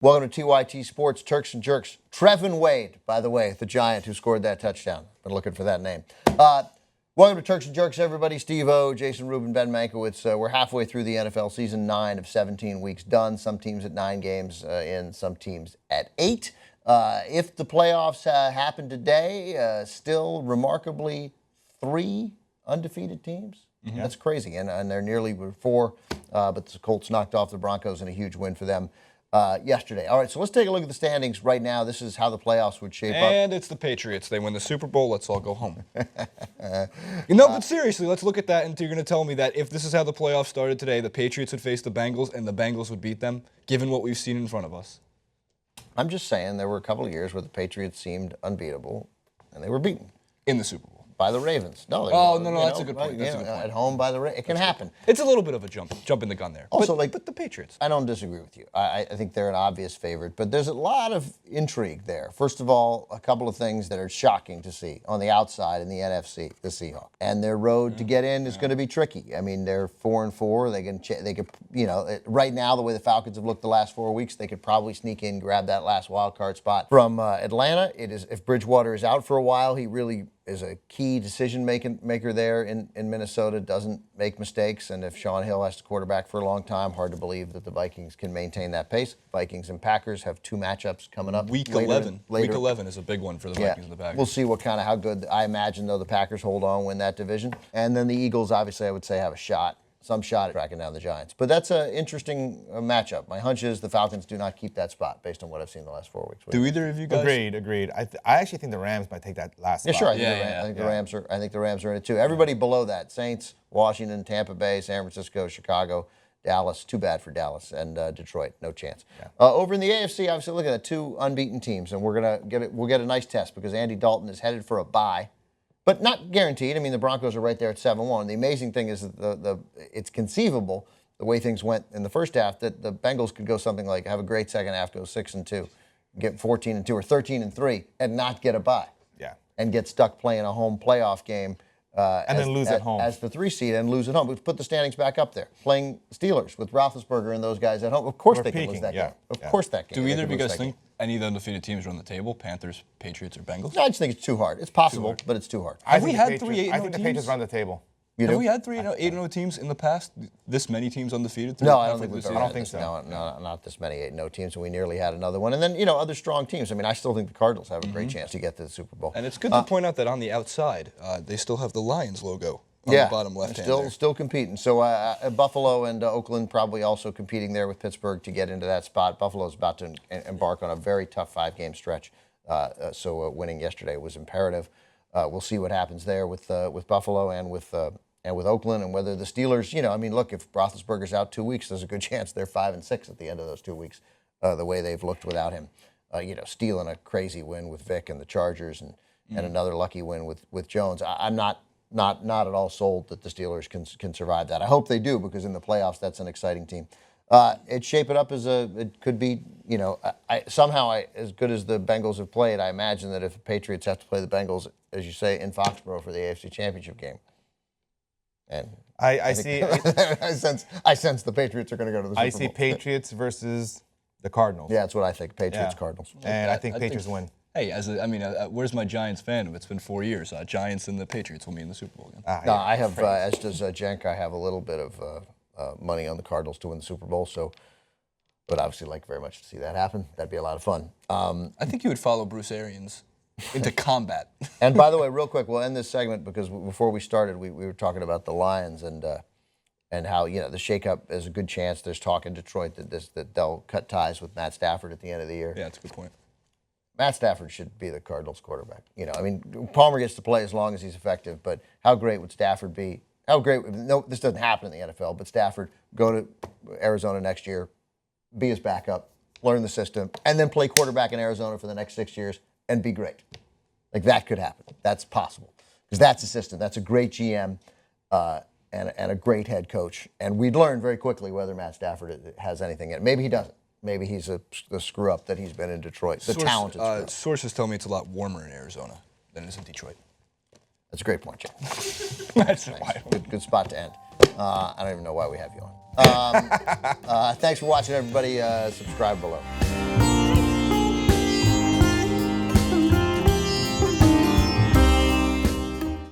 Welcome to TYT Sports, Turks and Jerks. Trevin Wade, by the way, the Giant who scored that touchdown. Been looking for that name. Welcome to Turks and Jerks, everybody. Steve-O, Jason Rubin, Ben Mankiewicz. We're halfway through the NFL season, 9 of 17 weeks done. Some teams at 9 games in, some teams at 8. If the playoffs happen today, still remarkably 3 undefeated teams. Mm-hmm. That's crazy, and they're nearly 4, but the Colts knocked off the Broncos in a huge win for them yesterday. All right, so let's take a look at the standings right now. This is how the playoffs would shape up. And it's the Patriots. They win the Super Bowl. Let's all go home. But seriously, let's look at that, and you're going to tell me that if this is how the playoffs started today, the Patriots would face the Bengals, and the Bengals would beat them, given what we've seen in front of us. I'm just saying there were a couple of years where the Patriots seemed unbeatable, and they were beaten. In the Super Bowl. By the Ravens. No, that's a good point. That's a good point. At home by the Ravens. It can happen. It's a little bit of a jump in the gun there. Also, but the Patriots. I don't disagree with you. I think they're an obvious favorite, but there's a lot of intrigue there. First of all, a couple of things that are shocking to see on the outside in the NFC, the Seahawks. And their road to get in is going to be tricky. I mean, they're 4-4. They could, right now, the way the Falcons have looked the last 4 weeks, they could probably sneak in, grab that last wild card spot from Atlanta. It is, if Bridgewater is out for a while, he really is a key decision maker there in Minnesota, doesn't make mistakes, and if Sean Hill has to quarterback for a long time, hard to believe that the Vikings can maintain that pace. Vikings and Packers have 2 matchups coming up. Week 11 is a big one for the Vikings and the Packers. We'll see how good, I imagine, though, the Packers hold on, win that division. And then the Eagles, obviously, I would say have some shot at tracking down the Giants. But that's an interesting matchup. My hunch is the Falcons do not keep that spot based on what I've seen the last 4 weeks. Do either of you guys? Agreed. I actually think the Rams might take that last spot. Yeah, sure. I think the Rams are in it too. Everybody below that: Saints, Washington, Tampa Bay, San Francisco, Chicago, Dallas. Too bad for Dallas and Detroit. No chance. Yeah. Over in the AFC, obviously, look at that, 2 unbeaten teams, and we'll get a nice test because Andy Dalton is headed for a bye. But not guaranteed. I mean, the Broncos are right there at 7-1. The amazing thing is that it's conceivable, the way things went in the first half, that the Bengals could go something like have a great second half, go 6-2, get 14-2 or 13-3, and not get a bye. Yeah. And get stuck playing a home playoff game. Then lose at home. As the 3 seed and lose at home. But put the standings back up there. Playing Steelers with Roethlisberger and those guys at home. Of course they can lose that game. Of course that game. Do either of you guys think any of the undefeated teams are on the table? Panthers, Patriots, or Bengals? No, I just think it's too hard. It's possible, but it's too hard. Have we had 3 8-0 teams? I think the Patriots are on the table. Have we had 3 8-0 teams in the past? This many teams undefeated? No, I don't think I don't think so. No, not this many 8-0 teams, and we nearly had another one. And then, other strong teams. I mean, I still think the Cardinals have a great chance to get to the Super Bowl. And it's good to point out that on the outside, they still have the Lions logo on the bottom left hand. Still competing. So Buffalo and Oakland probably also competing there with Pittsburgh to get into that spot. Buffalo's about to embark on a very tough 5-game stretch. So winning yesterday was imperative. We'll see what happens there with Buffalo and with Oakland, and whether the Steelers, look, if Roethlisberger's out 2 weeks, there's a good chance they're 5-6 at the end of those 2 weeks, the way they've looked without him. Stealing a crazy win with Vic and the Chargers, and another lucky win with Jones. I'm not at all sold that the Steelers can survive that. I hope they do, because in the playoffs, that's an exciting team. It's shaping up it could be, somehow as good as the Bengals have played, I imagine that if the Patriots have to play the Bengals, as you say, in Foxborough for the AFC Championship game. And I sense the Patriots are going to go to the Super Bowl. I see Patriots versus the Cardinals. Yeah, that's what I think. Patriots, Cardinals. And I think Patriots win. Hey, where's my Giants fandom? It's been 4 years. Giants and the Patriots will meet in the Super Bowl again. No, I have, as does Jenk, I have a little bit of money on the Cardinals to win the Super Bowl. So, but obviously, like very much to see that happen. That'd be a lot of fun. I think you would follow Bruce Arians into combat. And by the way, real quick, we'll end this segment because before we started, we were talking about the Lions and how the shakeup is a good chance. There's talk in Detroit that they'll cut ties with Matt Stafford at the end of the year. Yeah, that's a good point. Matt Stafford should be the Cardinals quarterback. Palmer gets to play as long as he's effective, but how great would Stafford be? No, this doesn't happen in the NFL, but Stafford go to Arizona next year, be his backup, learn the system, and then play quarterback in Arizona for the next 6 years and be great. Like, that could happen. That's possible. Because that's a system. That's a great GM and a great head coach. And we'd learn very quickly whether Matt Stafford has anything in it. Maybe he doesn't. Maybe he's the screw-up that he's been in Detroit, the talented screw-up. Sources tell me it's a lot warmer in Arizona than it is in Detroit. That's a great point, Jeff. That's good spot to end. I don't even know why we have you on. Thanks for watching, everybody. Subscribe below.